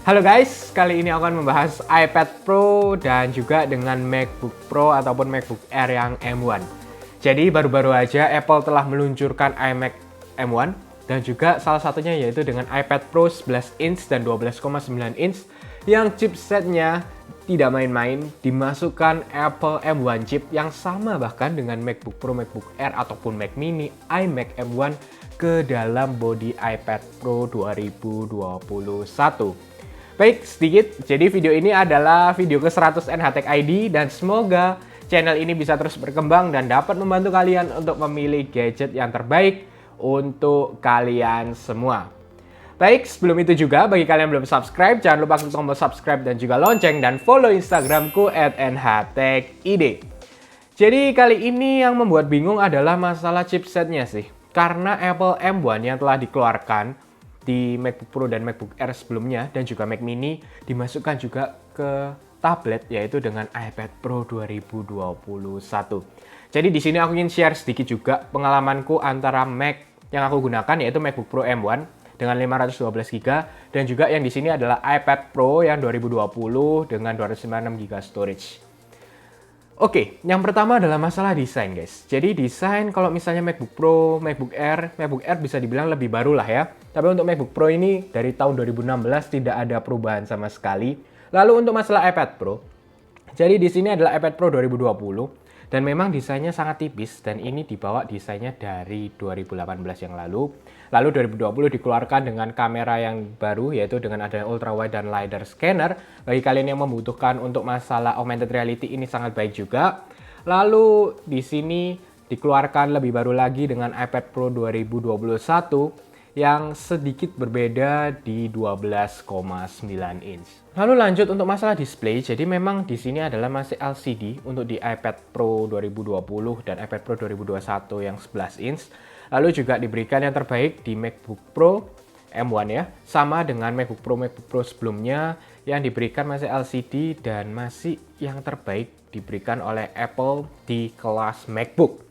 Halo guys, kali ini aku akan membahas iPad Pro dan juga dengan MacBook Pro ataupun MacBook Air yang M1. Jadi baru-baru aja Apple telah meluncurkan iMac M1 dan juga salah satunya yaitu dengan iPad Pro 11 inch dan 12,9 inch yang chipsetnya tidak main-main, dimasukkan Apple M1 chip yang sama bahkan dengan MacBook Pro, MacBook Air ataupun Mac Mini, iMac M1 ke dalam bodi iPad Pro 2021. Baik, sedikit. Jadi video ini adalah video ke-100 NHTech ID dan semoga channel ini bisa terus berkembang dan dapat membantu kalian untuk memilih gadget yang terbaik untuk kalian semua. Baik, sebelum itu juga bagi kalian yang belum subscribe, jangan lupa klik tombol subscribe dan juga lonceng dan follow Instagramku @NHTechID. Jadi kali ini yang membuat bingung adalah masalah chipsetnya sih. Karena Apple M1 yang telah dikeluarkan di MacBook Pro dan MacBook Air sebelumnya dan juga Mac Mini dimasukkan juga ke tablet yaitu dengan iPad Pro 2021. Jadi di sini aku ingin share sedikit juga pengalamanku antara Mac yang aku gunakan yaitu MacBook Pro M1 dengan 512 GB dan juga yang di sini adalah iPad Pro yang 2020 dengan 256 GB storage. Oke, yang pertama adalah masalah desain guys. Jadi desain kalau misalnya MacBook Pro, MacBook Air bisa dibilang lebih baru lah ya. Tapi untuk MacBook Pro ini dari tahun 2016 tidak ada perubahan sama sekali. Lalu untuk masalah iPad Pro, jadi di sini adalah iPad Pro 2020 dan memang desainnya sangat tipis dan ini dibawa desainnya dari 2018 yang lalu. Lalu 2020 dikeluarkan dengan kamera yang baru yaitu dengan adanya ultrawide dan LiDAR scanner. Bagi kalian yang membutuhkan untuk masalah augmented reality ini sangat baik juga. Lalu di sini dikeluarkan lebih baru lagi dengan iPad Pro 2021 yang sedikit berbeda di 12,9 inch. Lalu lanjut untuk masalah display, jadi memang di sini adalah masih LCD untuk di iPad Pro 2020 dan iPad Pro 2021 yang 11 inch. Lalu juga diberikan yang terbaik di MacBook Pro M1 ya, sama dengan MacBook Pro sebelumnya yang diberikan masih LCD dan masih yang terbaik diberikan oleh Apple di kelas MacBook.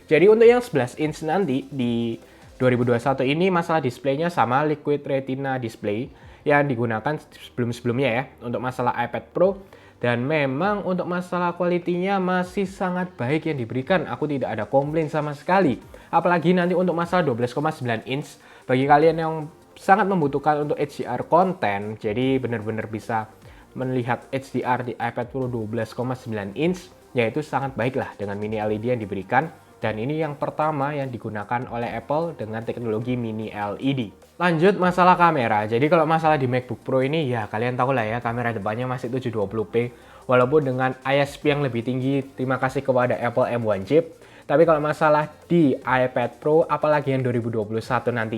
Jadi untuk yang 11 inch nanti di 2021 ini masalah displaynya sama Liquid Retina display yang digunakan sebelum-sebelumnya ya untuk masalah iPad Pro dan memang untuk masalah kualitinya masih sangat baik yang diberikan. Aku tidak ada komplain sama sekali. Apalagi nanti untuk masalah 12,9 inch bagi kalian yang sangat membutuhkan untuk HDR konten, jadi benar-benar bisa melihat HDR di iPad Pro 12,9 inch yaitu sangat baik lah dengan mini LED yang diberikan. Dan ini yang pertama yang digunakan oleh Apple dengan teknologi mini LED. Lanjut masalah kamera. Jadi kalau masalah di MacBook Pro ini ya kalian tahu lah ya kamera depannya masih 720p. Walaupun dengan ISP yang lebih tinggi, terima kasih kepada Apple M1 chip. Tapi kalau masalah di iPad Pro apalagi yang 2021 nanti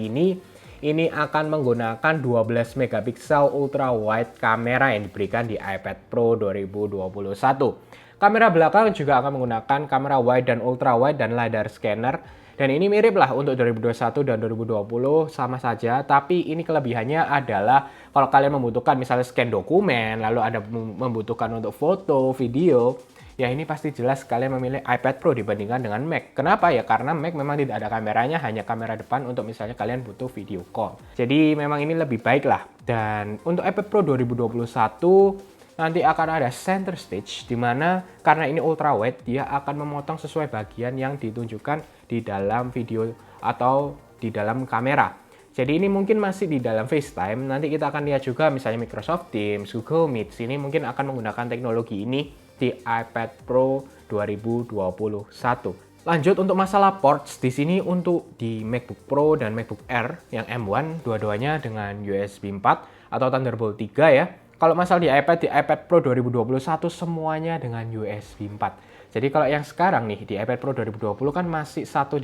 ini akan menggunakan 12 megapiksel ultra wide kamera yang diberikan di iPad Pro 2021. Kamera belakang juga akan menggunakan kamera wide dan ultra wide dan LiDAR scanner. Dan ini mirip lah untuk 2021 dan 2020 sama saja. Tapi ini kelebihannya adalah kalau kalian membutuhkan misalnya scan dokumen, lalu ada membutuhkan untuk foto, video, ya ini pasti jelas kalian memilih iPad Pro dibandingkan dengan Mac. Kenapa ya? Karena Mac memang tidak ada kameranya, hanya kamera depan untuk misalnya kalian butuh video call. Jadi memang ini lebih baik lah. Dan untuk iPad Pro 2021 nanti akan ada center stage di mana karena ini ultra wide dia akan memotong sesuai bagian yang ditunjukkan di dalam video atau di dalam kamera. Jadi ini mungkin masih di dalam FaceTime. Nanti kita akan lihat juga misalnya Microsoft Teams, Google Meet. Sini mungkin akan menggunakan teknologi ini di iPad Pro 2021. Lanjut untuk masalah ports di sini untuk di MacBook Pro dan MacBook Air yang M1 dua-duanya dengan USB 4 atau Thunderbolt 3 ya. Kalau masalah di iPad Pro 2021 semuanya dengan USB 4. Jadi kalau yang sekarang nih di iPad Pro 2020 kan masih satu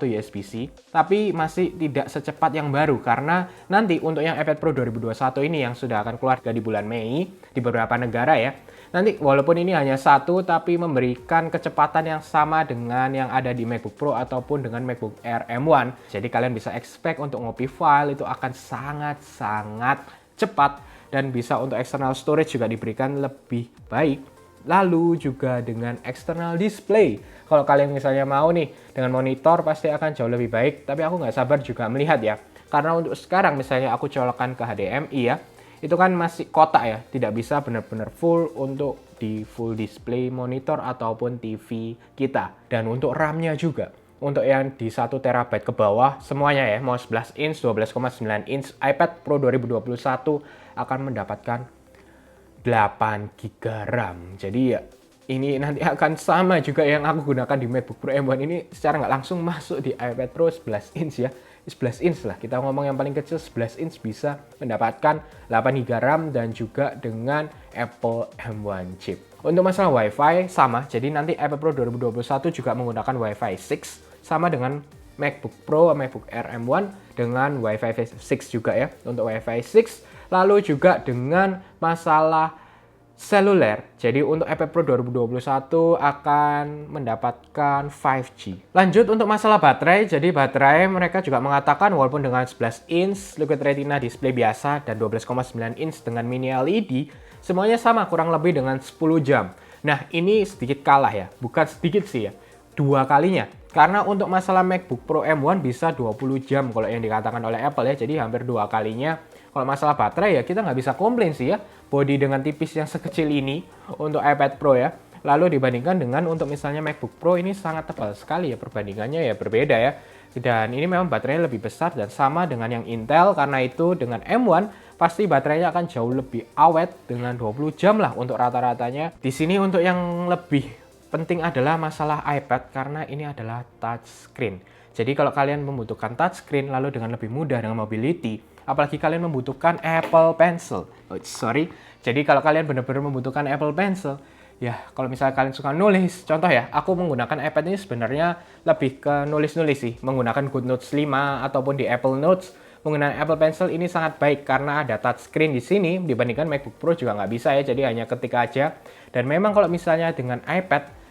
USB-C, tapi masih tidak secepat yang baru karena nanti untuk yang iPad Pro 2021 ini yang sudah akan keluar di bulan Mei di beberapa negara ya. Nanti walaupun ini hanya satu tapi memberikan kecepatan yang sama dengan yang ada di MacBook Pro ataupun dengan MacBook Air M1. Jadi kalian bisa expect untuk ngopi file itu akan sangat-sangat cepat. Dan bisa untuk external storage juga diberikan lebih baik. Lalu juga dengan external display. Kalau kalian misalnya mau nih dengan monitor pasti akan jauh lebih baik. Tapi aku nggak sabar juga melihat ya. Karena untuk sekarang misalnya aku colokkan ke HDMI ya. itu kan masih kotak ya, tidak bisa benar-benar full untuk di full display monitor ataupun TV kita. Dan untuk RAM-nya juga, untuk yang di 1 TB ke bawah semuanya ya, mau 11 inch, 12,9 inch iPad Pro 2021 akan mendapatkan 8 GB RAM. Jadi ya ini nanti akan sama juga yang aku gunakan di MacBook Pro M1 ini, secara nggak langsung masuk di iPad Pro 11 inch ya. 11 inch lah, kita ngomong yang paling kecil 11 inch bisa mendapatkan 8 GB RAM dan juga dengan Apple M1 chip. Untuk masalah Wi-Fi sama, jadi nanti iPad Pro 2021 juga menggunakan Wi-Fi 6 sama dengan MacBook Pro, MacBook Air M1 dengan Wi-Fi 6 juga ya untuk Wi-Fi 6. Lalu juga dengan masalah seluler, jadi untuk iPad Pro 2021 akan mendapatkan 5G. Lanjut untuk masalah baterai, jadi baterai mereka juga mengatakan walaupun dengan 11 inch Liquid Retina display biasa dan 12,9 inch dengan mini LED, semuanya sama kurang lebih dengan 10 jam. Nah ini sedikit kalah ya, bukan sedikit sih ya, 2 kalinya. Karena untuk masalah MacBook Pro M1 bisa 20 jam kalau yang dikatakan oleh Apple ya, jadi hampir 2 kalinya. Kalau masalah baterai ya kita nggak bisa komplain sih ya, body dengan tipis yang sekecil ini untuk iPad Pro ya. Lalu dibandingkan dengan untuk misalnya MacBook Pro ini sangat tebal sekali ya, perbandingannya ya berbeda ya. Dan ini memang baterainya lebih besar dan sama dengan yang Intel, karena itu dengan M1 pasti baterainya akan jauh lebih awet dengan 20 jam lah untuk rata-ratanya. Di sini untuk yang lebih penting adalah masalah iPad karena ini adalah touchscreen. Jadi kalau kalian membutuhkan touchscreen lalu dengan lebih mudah dengan mobility, apalagi kalian membutuhkan Apple Pencil. Jadi kalau kalian benar-benar membutuhkan Apple Pencil, ya kalau misalnya kalian suka nulis, contoh ya, aku menggunakan iPad ini sebenarnya lebih ke nulis-nulis sih, menggunakan GoodNotes 5 ataupun di Apple Notes. Menggunakan Apple Pencil ini sangat baik karena ada touchscreen di sini, dibandingkan MacBook Pro juga nggak bisa ya, jadi hanya ketik aja. Dan memang kalau misalnya dengan iPad,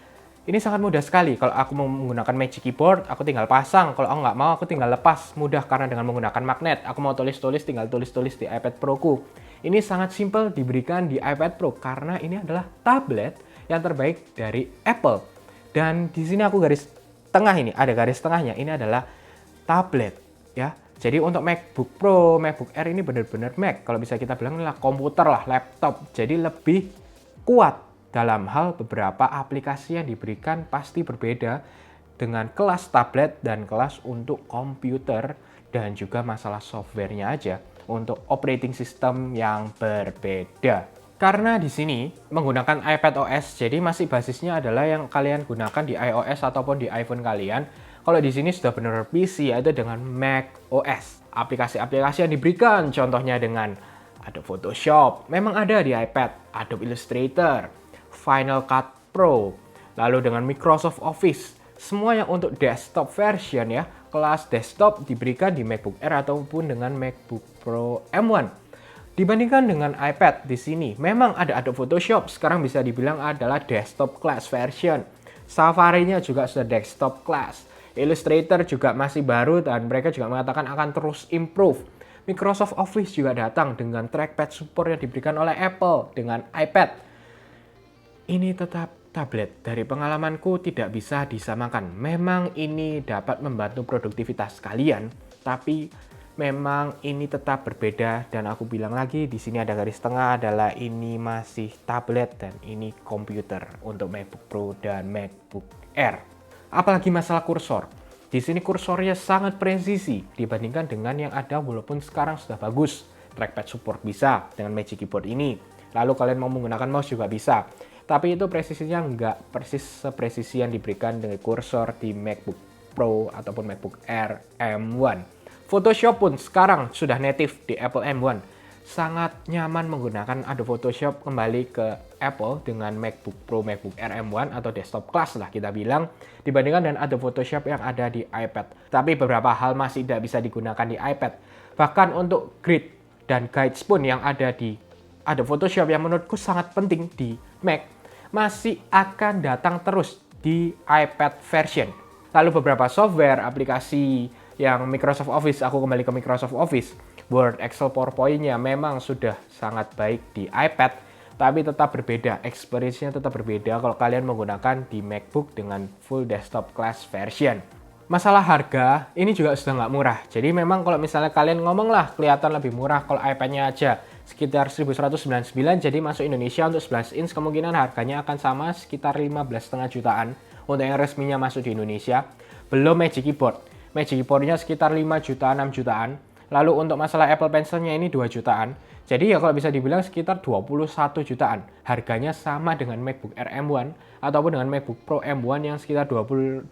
ini sangat mudah sekali. Kalau aku mau menggunakan Magic Keyboard, aku tinggal pasang. Kalau aku nggak mau, aku tinggal lepas. Mudah karena dengan menggunakan magnet. Aku mau tulis-tulis, tinggal tulis-tulis di iPad Pro-ku. Ini sangat simple diberikan di iPad Pro karena ini adalah tablet yang terbaik dari Apple. Dan di sini aku garis tengah ini, ada garis tengahnya. Ini adalah tablet ya. Jadi untuk MacBook Pro, MacBook Air ini benar-benar Mac. Kalau bisa kita bilang adalah komputer lah, laptop. Jadi lebih kuat. Dalam hal beberapa aplikasi yang diberikan pasti berbeda dengan kelas tablet dan kelas untuk komputer, dan juga masalah softwarenya aja untuk operating system yang berbeda. Karena di sini menggunakan iPad OS, jadi masih basisnya adalah yang kalian gunakan di iOS ataupun di iPhone kalian. Kalau di sini sudah benar PC, yaitu dengan Mac OS. Aplikasi-aplikasi yang diberikan contohnya dengan Adobe Photoshop, memang ada di iPad, Adobe Illustrator, Final Cut Pro, lalu dengan Microsoft Office, semuanya untuk desktop version ya. Kelas desktop diberikan di MacBook Air ataupun dengan MacBook Pro M1. Dibandingkan dengan iPad di sini, memang ada Adobe Photoshop, sekarang bisa dibilang adalah desktop class version. Safari-nya juga sudah desktop class. Illustrator juga masih baru dan mereka juga mengatakan akan terus improve. Microsoft Office juga datang dengan trackpad support yang diberikan oleh Apple dengan iPad. Ini tetap tablet. Dari pengalamanku tidak bisa disamakan. Memang ini dapat membantu produktivitas kalian, tapi memang ini tetap berbeda. Dan aku bilang lagi, di sini ada garis tengah adalah ini masih tablet dan ini komputer untuk MacBook Pro dan MacBook Air. Apalagi masalah kursor. Di sini kursornya sangat presisi dibandingkan dengan yang ada, walaupun sekarang sudah bagus. Trackpad support bisa dengan Magic Keyboard ini. Lalu kalian mau menggunakan mouse juga bisa. Tapi itu presisinya nggak persis sepresisi yang diberikan dengan kursor di MacBook Pro ataupun MacBook Air M1. Photoshop pun sekarang sudah native di Apple M1. Sangat nyaman menggunakan Adobe Photoshop kembali ke Apple dengan MacBook Pro, MacBook Air M1 atau desktop class lah kita bilang, dibandingkan dengan Adobe Photoshop yang ada di iPad. Tapi beberapa hal masih tidak bisa digunakan di iPad. Bahkan untuk grid dan guides pun yang ada di Adobe Photoshop yang menurutku sangat penting di Mac, masih akan datang terus di iPad version. Lalu beberapa software, aplikasi yang Microsoft Office, aku kembali ke Microsoft Office, Word, Excel, PowerPoint-nya memang sudah sangat baik di iPad, tapi tetap berbeda, experience-nya tetap berbeda kalau kalian menggunakan di MacBook dengan full desktop class version. Masalah harga, ini juga sudah nggak murah. Jadi memang kalau misalnya kalian ngomong lah, kelihatan lebih murah kalau iPad-nya aja sekitar 1199, jadi masuk Indonesia untuk 11 inch kemungkinan harganya akan sama sekitar 15,5 jutaan untuk yang resminya masuk di Indonesia. Belum Magic Keyboard. Magic Keyboardnya sekitar 5 jutaan, 6 jutaan. Lalu untuk masalah Apple Pencilnya ini 2 jutaan. Jadi ya kalau bisa dibilang sekitar 21 jutaan. Harganya sama dengan MacBook Air M1 ataupun dengan MacBook Pro M1 yang sekitar 256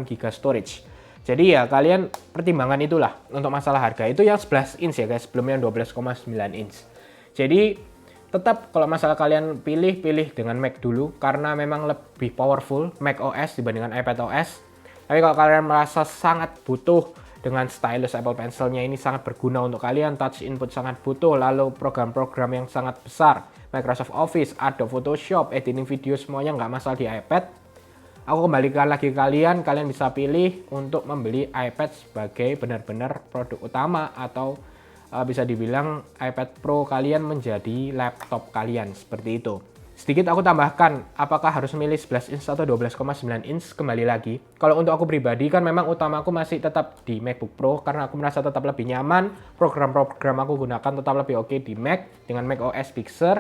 GB storage. Jadi ya kalian pertimbangan itulah untuk masalah harga. Itu yang 11 inch ya guys, belum yang 12,9 inch. Jadi tetap kalau masalah kalian pilih dengan Mac dulu karena memang lebih powerful Mac OS dibandingkan iPad OS. Tapi kalau kalian merasa sangat butuh dengan stylus Apple Pencilnya ini sangat berguna untuk kalian, touch input sangat butuh, lalu program-program yang sangat besar, Microsoft Office, Adobe Photoshop, editing video semuanya nggak masalah di iPad. Aku kembalikan lagi ke kalian bisa pilih untuk membeli iPad sebagai benar-benar produk utama atau bisa dibilang iPad Pro kalian menjadi laptop kalian, seperti itu. Sedikit aku tambahkan, apakah harus milih 11 inch atau 12,9 inch? Kembali lagi, kalau untuk aku pribadi kan memang utamaku masih tetap di MacBook Pro karena aku merasa tetap lebih nyaman, program-program aku gunakan tetap lebih oke di Mac dengan Mac OS Big Sur.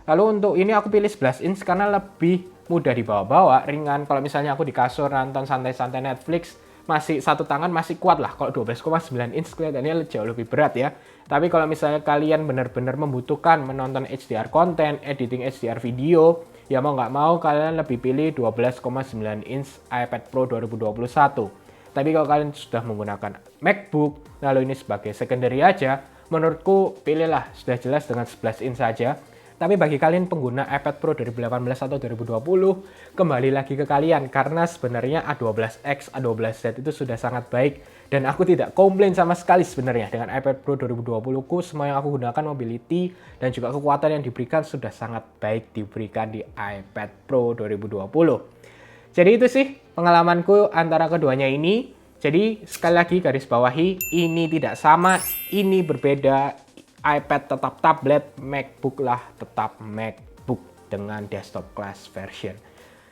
Lalu untuk ini aku pilih 11 inch karena lebih mudah dibawa-bawa, ringan. Kalau misalnya aku di kasur nonton santai-santai Netflix, masih satu tangan masih kuat lah. Kalau 12,9 inch kelihatannya jauh lebih berat ya. Tapi kalau misalnya kalian benar-benar membutuhkan menonton HDR konten, editing HDR video, ya mau nggak mau kalian lebih pilih 12,9 inch iPad Pro 2021. Tapi kalau kalian sudah menggunakan MacBook, lalu ini sebagai secondary aja, menurutku pilihlah sudah jelas dengan 11 inch saja. Tapi bagi kalian pengguna iPad Pro 2018 atau 2020, kembali lagi ke kalian. Karena sebenarnya A12X, A12Z itu sudah sangat baik. Dan aku tidak komplain sama sekali sebenarnya dengan iPad Pro 2020ku. Semua yang aku gunakan mobility dan juga kekuatan yang diberikan sudah sangat baik diberikan di iPad Pro 2020. Jadi itu sih pengalamanku antara keduanya ini. Jadi sekali lagi garis bawahi, ini tidak sama, ini berbeda. iPad tetap tablet, MacBook lah tetap MacBook dengan desktop class version.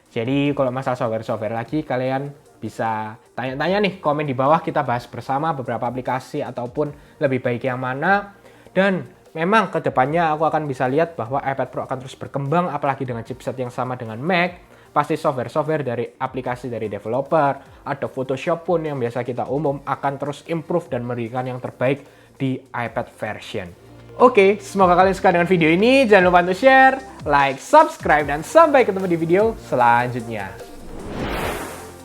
Jadi kalau masalah software-software lagi, kalian bisa tanya-tanya nih, komen di bawah, kita bahas bersama beberapa aplikasi ataupun lebih baik yang mana. Dan memang kedepannya aku akan bisa lihat bahwa iPad Pro akan terus berkembang, apalagi dengan chipset yang sama dengan Mac. Pasti software-software dari aplikasi dari developer, ada Photoshop pun yang biasa kita umum akan terus improve dan memberikan yang terbaik di iPad version. Oke, semoga kalian suka dengan video ini. Jangan lupa untuk share, like, subscribe, dan sampai ketemu di video selanjutnya.